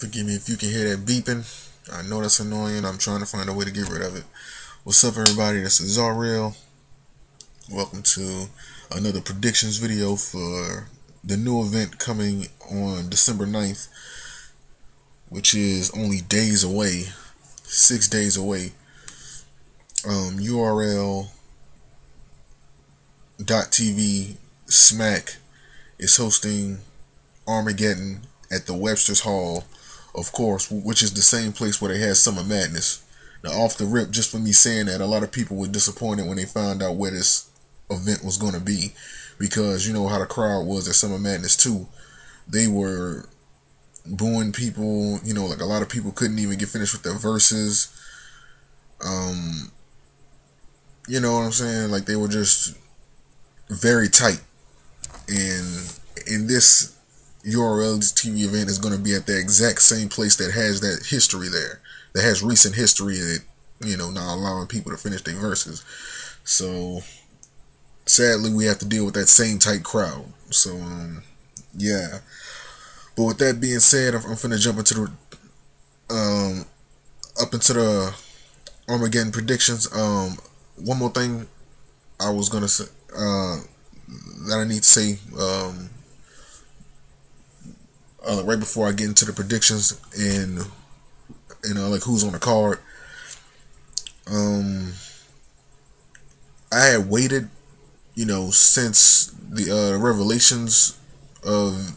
Forgive me if you can hear that beeping. I know that's annoying. I'm trying to find a way to get rid of it. What's up, everybody? This is Zarreal. Welcome to another predictions video for the new event coming on December 9th, which is only days away, 6 days away. URL.TV Smack is hosting Armageddon at the Webster Hall, of course, which is the same place where they had Summer Madness. Now, off the rip, just for me saying that, a lot of people were disappointed when they found out where this event was going to be, because you know how the crowd was at Summer Madness 2. They were booing people, like a lot of people couldn't even get finished with their verses. You know what I'm saying? Like, they were just very tight. And in this URL TV event is going to be at the exact same place that has that history there, that has recent history in it, not allowing people to finish their verses. So sadly, we have to deal with that same tight crowd. So yeah. But with that being said, I'm finna jump into the Armageddon predictions. One more thing I was gonna say that I need to say right before I get into the predictions and like who's on the card. I had waited, since the revelations of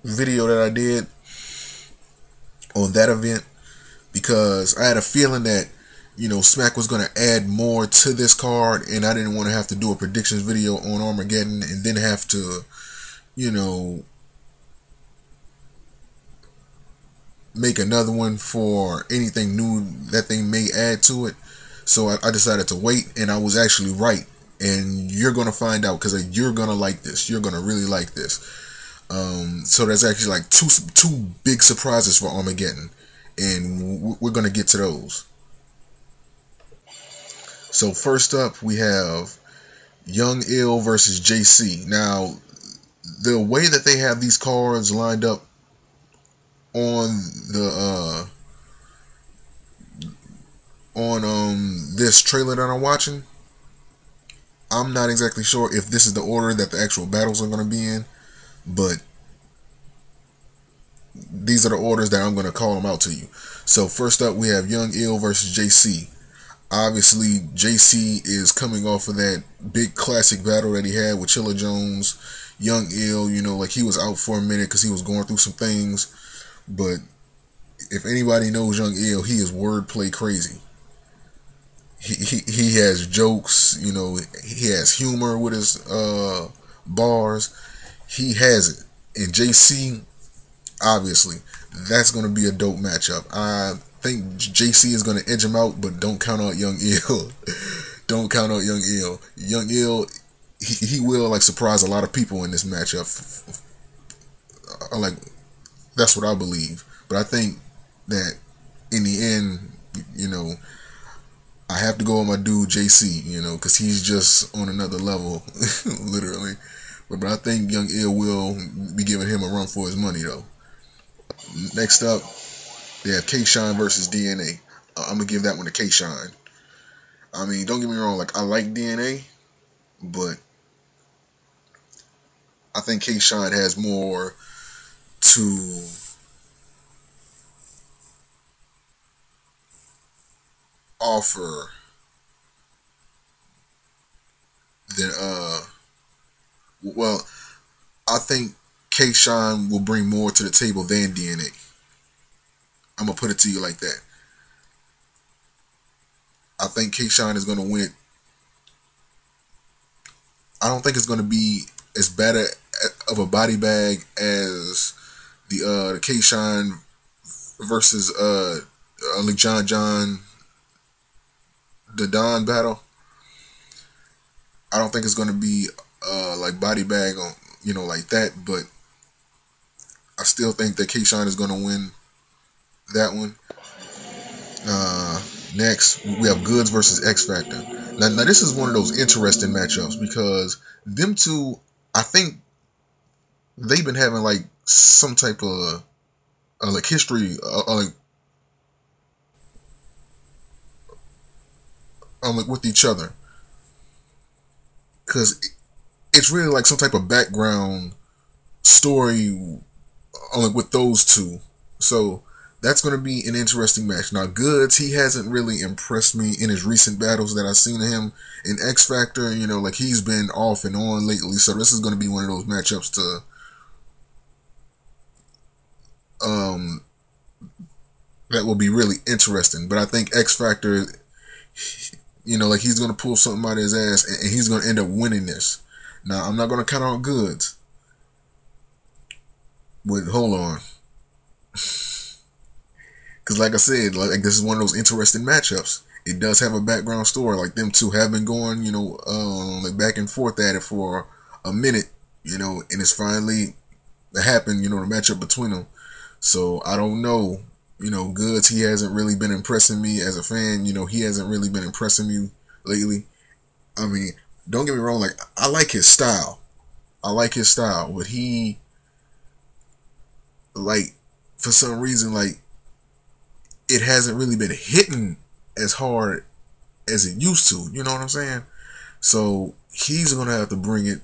video that I did on that event, because I had a feeling that Smack was going to add more to this card, and I didn't want to have to do a predictions video on Armageddon and then have to, make another one for anything new that they may add to it. So I decided to wait, and I was actually right. And you're going to find out, because you're going to like this. You're going to really like this. So there's actually like two big surprises for Armageddon, and we're going to get to those. So first up, we have Young Ill versus JC. Now, the way that they have these cards lined up on the this trailer that I'm watching, I'm not exactly sure if this is the order that the actual battles are going to be in, but these are the orders that I'm going to call them out to you. So first up, we have Young Ill versus JC. Obviously, JC is coming off of that big classic battle that he had with Chilla Jones. Young Ill, like he was out for a minute because he was going through some things. But if anybody knows Young Ill, he is wordplay crazy. He has jokes, he has humor with his bars. He has it. And JC, obviously, that's going to be a dope matchup. I think JC is going to edge him out, but don't count out Young Ill. Don't count out Young Ill. Young Ill, he will surprise a lot of people in this matchup. That's what I believe. But I think that in the end, I have to go with my dude JC, because he's just on another level, literally. But I think Young Ill will be giving him a run for his money, though. Next up, they have K-Shine versus DNA. I'm going to give that one to K-Shine. I mean, don't get me wrong, I like DNA, but I think K-Shine has more to offer than I think K-Shine will bring more to the table than DNA. I'm gonna put it to you like that. I think K-Shine is gonna win it. I don't think it's gonna be as bad of a body bag as the K-Shine versus John the Don battle. I don't think it's gonna be body bag on like that, but I still think that K-Shine is gonna win that one. Next, we have Goods versus X Factor. Now this is one of those interesting matchups, because them two, I think they've been having like some type of like history, like with each other, because it's really like some type of background story like with those two. So that's going to be an interesting match. Now, Goods, he hasn't really impressed me in his recent battles that I've seen of him in X Factor. You know, like he's been off and on lately. So this is going to be one of those matchups to um that will be really interesting. But I think X Factor, you know, like he's going to pull something out of his ass and he's going to end up winning this. Now, I'm not going to count out Goods. But hold on. Because like I said, like this is one of those interesting matchups. It does have a background story. Like them two have been going, you know, like back and forth at it for a minute, you know, and it's finally happened, you know, the matchup between them. So I don't know, you know, Goods, he hasn't really been impressing me as a fan. You know, he hasn't really been impressing me lately. I mean, don't get me wrong, like I like his style. I like his style, but he, like, for some reason, like, it hasn't really been hitting as hard as it used to. You know what I'm saying? So he's gonna have to bring it.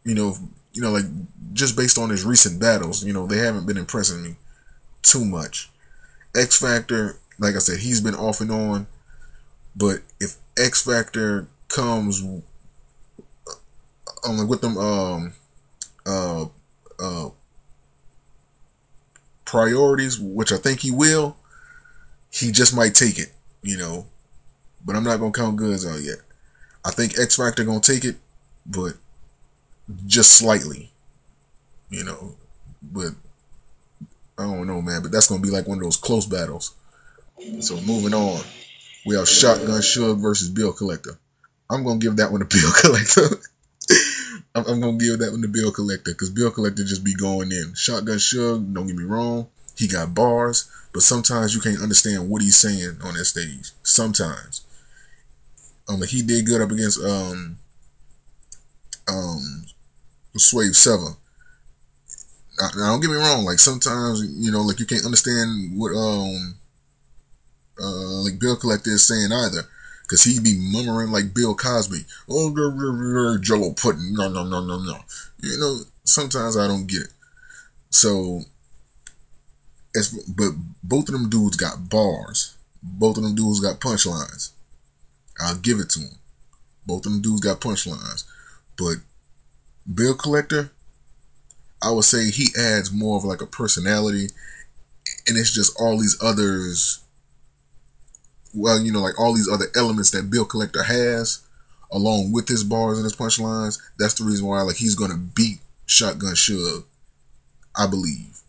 Like just based on his recent battles, you know, they haven't been impressing me too much. X Factor, like I said, he's been off and on. But if X Factor comes like with them uh priorities, which I think he will, he just might take it, you know. But I'm not gonna count Goods out yet. I think X Factor gonna take it, but just slightly, you know. But I don't know, man. But that's gonna be like one of those close battles. So moving on, we have Shotgun Suge versus Bill Collector. I'm gonna give that one to Bill Collector. I'm gonna give that one to Bill Collector because Bill Collector just be going in. Shotgun Suge, don't get me wrong, he got bars, but sometimes you can't understand what he's saying on that stage. Sometimes, like he did good up against Swave 7. Now don't get me wrong, like sometimes, you know, like you can't understand what like Bill Collector is saying either. Cause he be murmuring like Bill Cosby. Oh, Jello pudding. No, no, no, no, no. You know, sometimes I don't get it. So, but both of them dudes got bars. Both of them dudes got punchlines. I'll give it to them. Both of them dudes got punchlines. But Bill Collector, I would say he adds more of like a personality, and it's just all these others. Well, you know, like all these other elements that Bill Collector has, along with his bars and his punchlines. That's the reason why, like, he's gonna beat Shotgun Suge, I believe.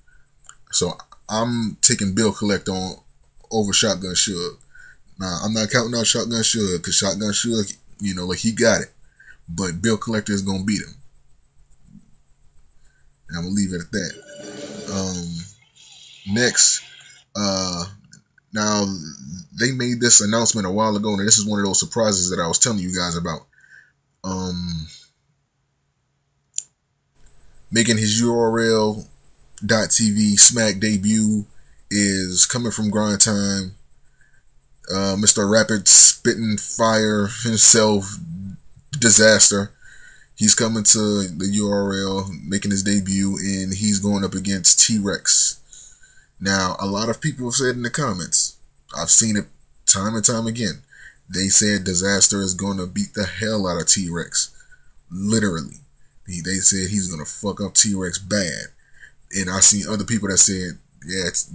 So I'm taking Bill Collector on over Shotgun Suge. Now I'm not counting out Shotgun Suge because Shotgun Suge, you know, like he got it, but Bill Collector is gonna beat him. And I'm gonna leave it at that. Next, now, they made this announcement a while ago, and this is one of those surprises that I was telling you guys about. Making his URL.TV Smack debut is coming from Grind Time. Mr. Rapid Spitting Fire himself, Disaster. He's coming to the URL, making his debut, and he's going up against T-Rex. Now, a lot of people have said in the comments, I've seen it time and time again, they said Disaster is going to beat the hell out of T-Rex. Literally. They said he's going to fuck up T-Rex bad. And I seen other people that said, yeah, it's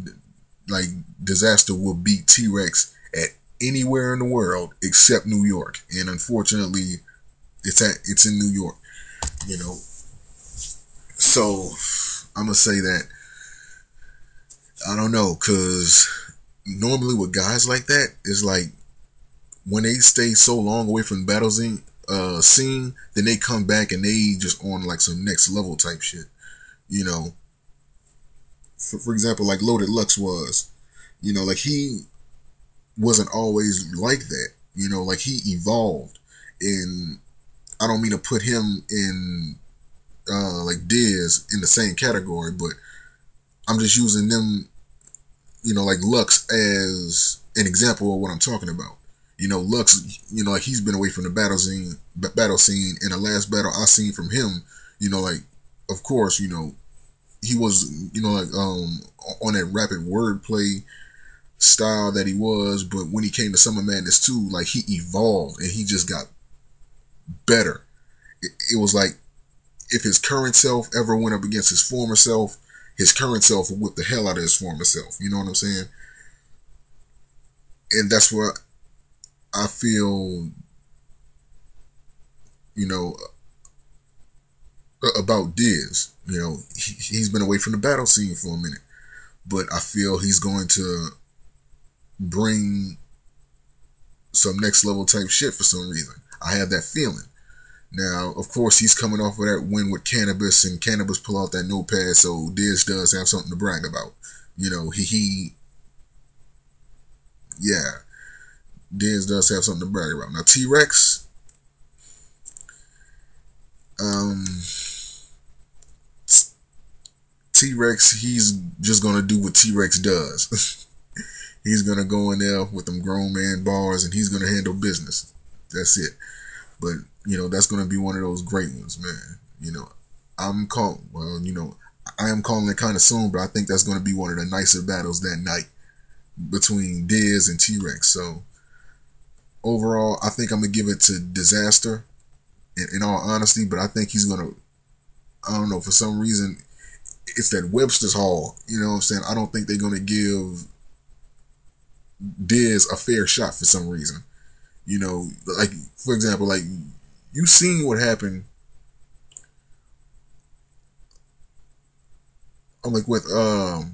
like Disaster will beat T-Rex at anywhere in the world except New York. And unfortunately, it's in New York, you know. So, I'm going to say that I don't know, because normally with guys like that, it's like when they stay so long away from the battle scene, then they come back and they just on like some next level type shit. You know, for example, like Loaded Lux was, you know, like he wasn't always like that. You know, like he evolved. And I don't mean to put him in like Diz in the same category, but I'm just using them, like Lux as an example of what I'm talking about. Lux, like he's been away from the battle scene, and the last battle I seen from him, like, of course, he was, like, on that rapid wordplay style that he was, but when he came to Summer Madness 2, like, he evolved and he just got better. It was like if his current self ever went up against his former self, his current self would whip the hell out of his former self. You know what I'm saying? And that's what I feel, you know, about Diz. He's been away from the battle scene for a minute, but I feel he's going to bring some next level type shit for some reason. I have that feeling. Now, of course, he's coming off of that win with Cannabis, and Cannabis pull out that notepad, so Diz does have something to brag about. Yeah, Diz does have something to brag about. Now, T-Rex, T-Rex, he's just gonna do what T-Rex does. He's gonna go in there with them grown man bars, and he's gonna handle business. That's it. But that's gonna be one of those great ones, man. I am calling it kind of soon, but I think that's gonna be one of the nicer battles that night between Diz and T-Rex. So overall, I think I'm gonna give it to Disaster. In all honesty, but I think he's gonna. I don't know, for some reason, it's that Webster's Hall. You know what I'm saying? I don't think they're gonna give Diz a fair shot for some reason. Like, for example, like, you seen what happened, like, with like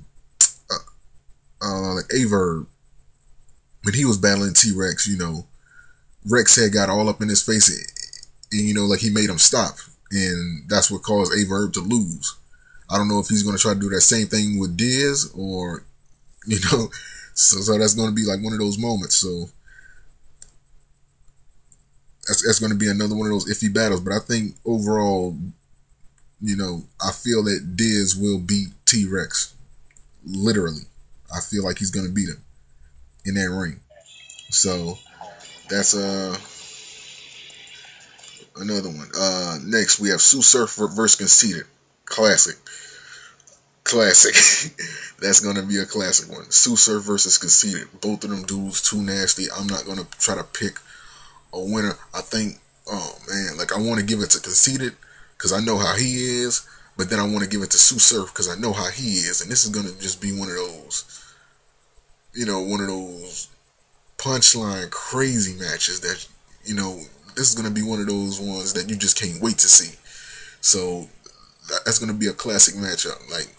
Averb when he was battling T-Rex. Rex had got all up in his face, and like, he made him stop, and that's what caused Averb to lose. I don't know if he's gonna try to do that same thing with Diz, or so that's gonna be like one of those moments. So that's going to be another one of those iffy battles. But I think overall, I feel that Diz will beat T-Rex. Literally. I feel like he's going to beat him in that ring. So that's another one. Next, we have Sue Surf versus Conceited. Classic. That's going to be a classic one. Sue Surf versus Conceited. Both of them dudes too nasty. I'm not going to try to pick a winner. I think, oh man, like, I want to give it to Conceited because I know how he is, but then I want to give it to Sue Surf because I know how he is, and this is gonna just be one of those punchline crazy matches that this is gonna be one of those ones that you just can't wait to see. So that's gonna be a classic matchup. Like,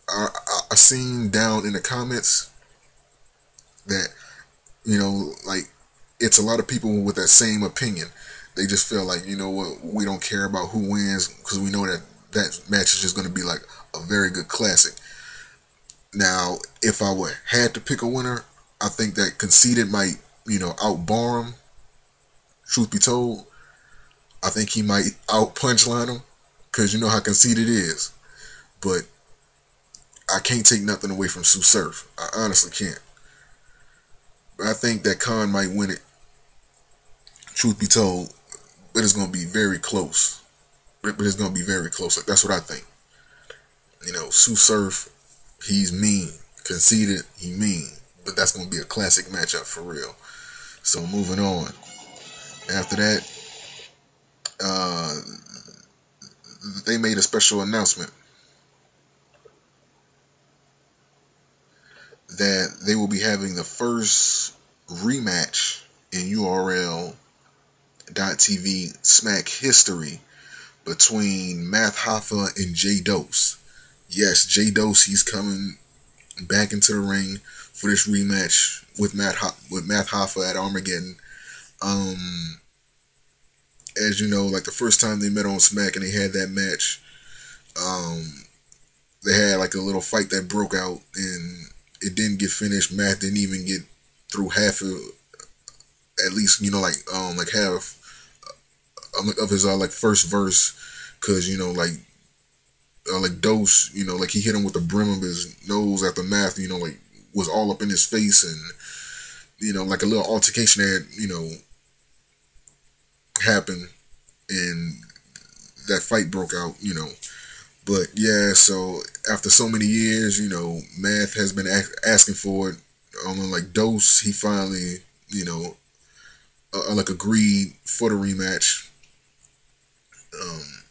I seen down in the comments that like, it's a lot of people with that same opinion. They just feel like, what, we don't care about who wins because we know that match is just going to be like a very good classic. Now, if I had to pick a winner, I think that Conceited might, outbar him. Truth be told, I think he might out punchline him because you know how Conceited is. But I can't take nothing away from Sue Surf. I honestly can't. But I think that Khan might win it. Truth be told, but it's going to be very close. But it's going to be very close. Like, that's what I think. Sue Surf, he's mean. Conceited, he mean. But that's going to be a classic matchup for real. So moving on. After that, they made a special announcement that they will be having the first rematch in URL.TV Smack history between Math Hoffa and J Dose. Yes, J Dose, he's coming back into the ring for this rematch with Math Hoffa at Armageddon. As you know, like, the first time they met on Smack and they had that match, they had like a little fight that broke out and it didn't get finished. Math didn't even get through half of, at least, like half of his like first verse. because like Dose, like he hit him with the brim of his nose after Math, like was all up in his face, and like a little altercation that happened, and that fight broke out. But yeah, so after so many years, Math has been asking for it. Like Dose, he finally, like agreed for the rematch. Um,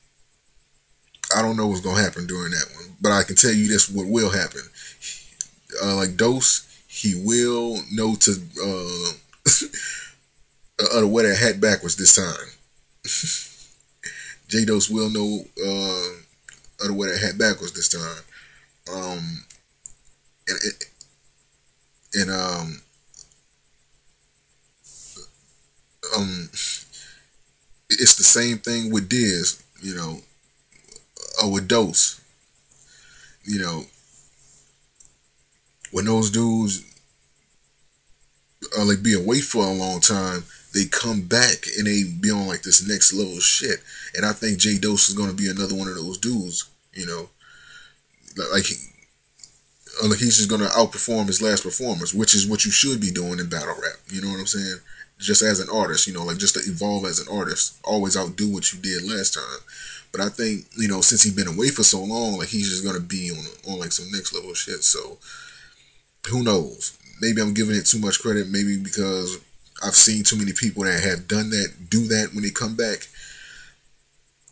I don't know what's gonna happen during that one, but I can tell you this: what will happen. Like Dose, he will know to wear that hat backwards this time. J Dose will know to wear that hat backwards this time. Um, and and um, it's the same thing with Diz, or with Dose. You know, when those dudes like be away for a long time, they come back and they be on like this next level shit. And I think J Dose is gonna be another one of those dudes. Like like he's just gonna outperform his last performance, which is what you should be doing in battle rap. You know what I'm saying? Just as an artist, like just to evolve as an artist, always outdo what you did last time. But I think since he's been away for so long, like he's just gonna be on like some next level shit. So who knows? Maybe I'm giving it too much credit. Maybe because I've seen too many people that have done that, do that when they come back.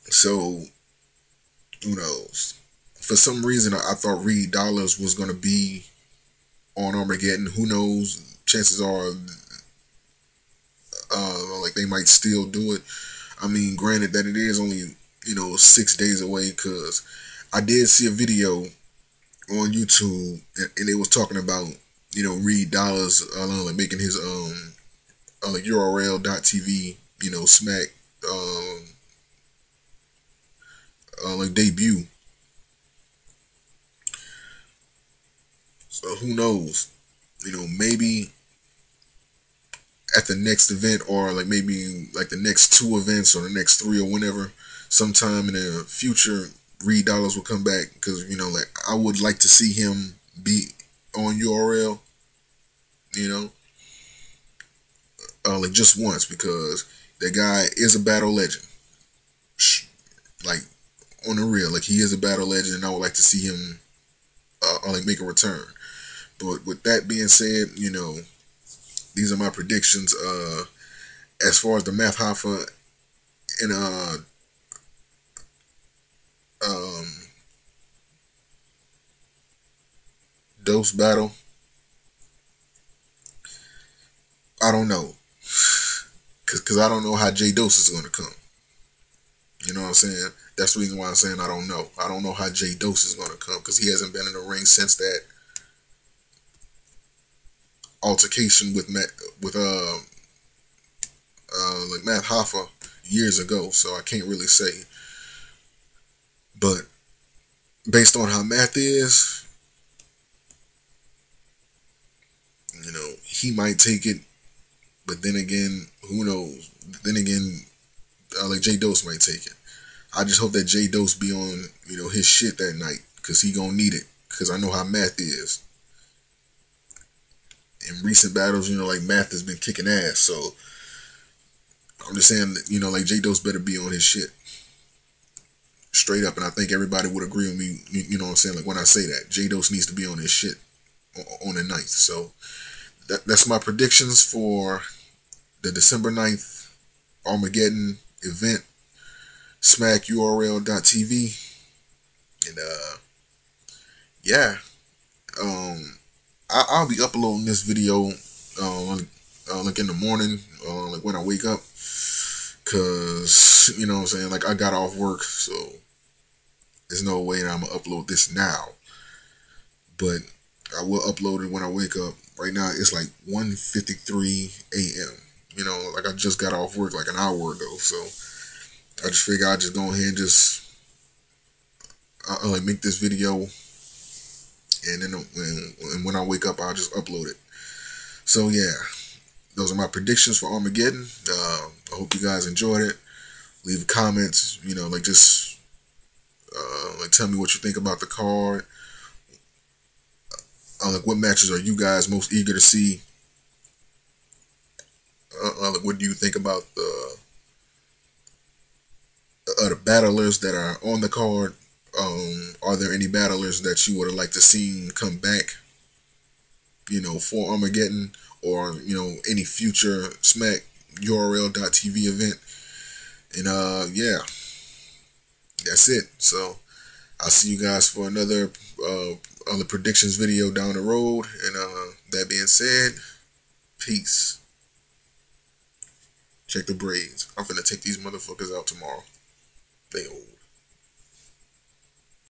So who knows? For some reason, I thought Reed Dollars was gonna be on Armageddon. Who knows? Chances are, like they might still do it. I mean, granted that it is only 6 days away. Cause I did see a video on YouTube, and they was talking about Reed Dollars like making his like URL.TV smack like debut. So who knows? Maybe at the next event, or like maybe like the next 2 events or the next 3 or whenever, sometime in the future, Reed Dollars will come back, because like I would like to see him be on URL, like just once, because that guy is a battle legend. Like on the real, like he is a battle legend, and I would like to see him like make a return. But with that being said, these are my predictions. As far as the Math Hoffa and um, Dose battle, I don't know, cause I don't know how J Dose is gonna come. You know what I'm saying? That's the reason why I'm saying I don't know. I don't know how J Dose is gonna come, because he hasn't been in the ring since that altercation with like Math Hoffa years ago. So I can't really say. But based on how Math is, he might take it. But then again, who knows? Then again, like J Dose might take it. I just hope that J Dose be on his shit that night, because he gonna need it. Because I know how Math is. In recent battles, like Math has been kicking ass. So I'm just saying that, like J Dose better be on his shit. Straight up. And I think everybody would agree with me, you know what I'm saying? Like when I say that, J Dose needs to be on his shit on the 9th. So that's my predictions for the December 9th Armageddon event. Smack URL.TV. And yeah. I'll be uploading this video like in the morning, like when I wake up, cause what I'm saying, like I got off work, so there's no way that I'm gonna upload this now. But I will upload it when I wake up. Right now it's like 1:53 a.m. Like I just got off work like an hour ago, so I just figure I'd just go ahead and just like make this video. And then when I wake up, I'll just upload it. So yeah, those are my predictions for Armageddon. I hope you guys enjoyed it. Leave comments, like just Like, tell me what you think about the card. Like, what matches are you guys most eager to see? Like, what do you think about the battlers that are on the card? Are there any battlers that you would have liked to see come back, for Armageddon, or any future Smack URL.tv event? And yeah, that's it. So I'll see you guys for another other predictions video down the road. And that being said, peace. Check the braids. I'm finna take these motherfuckers out tomorrow. They old.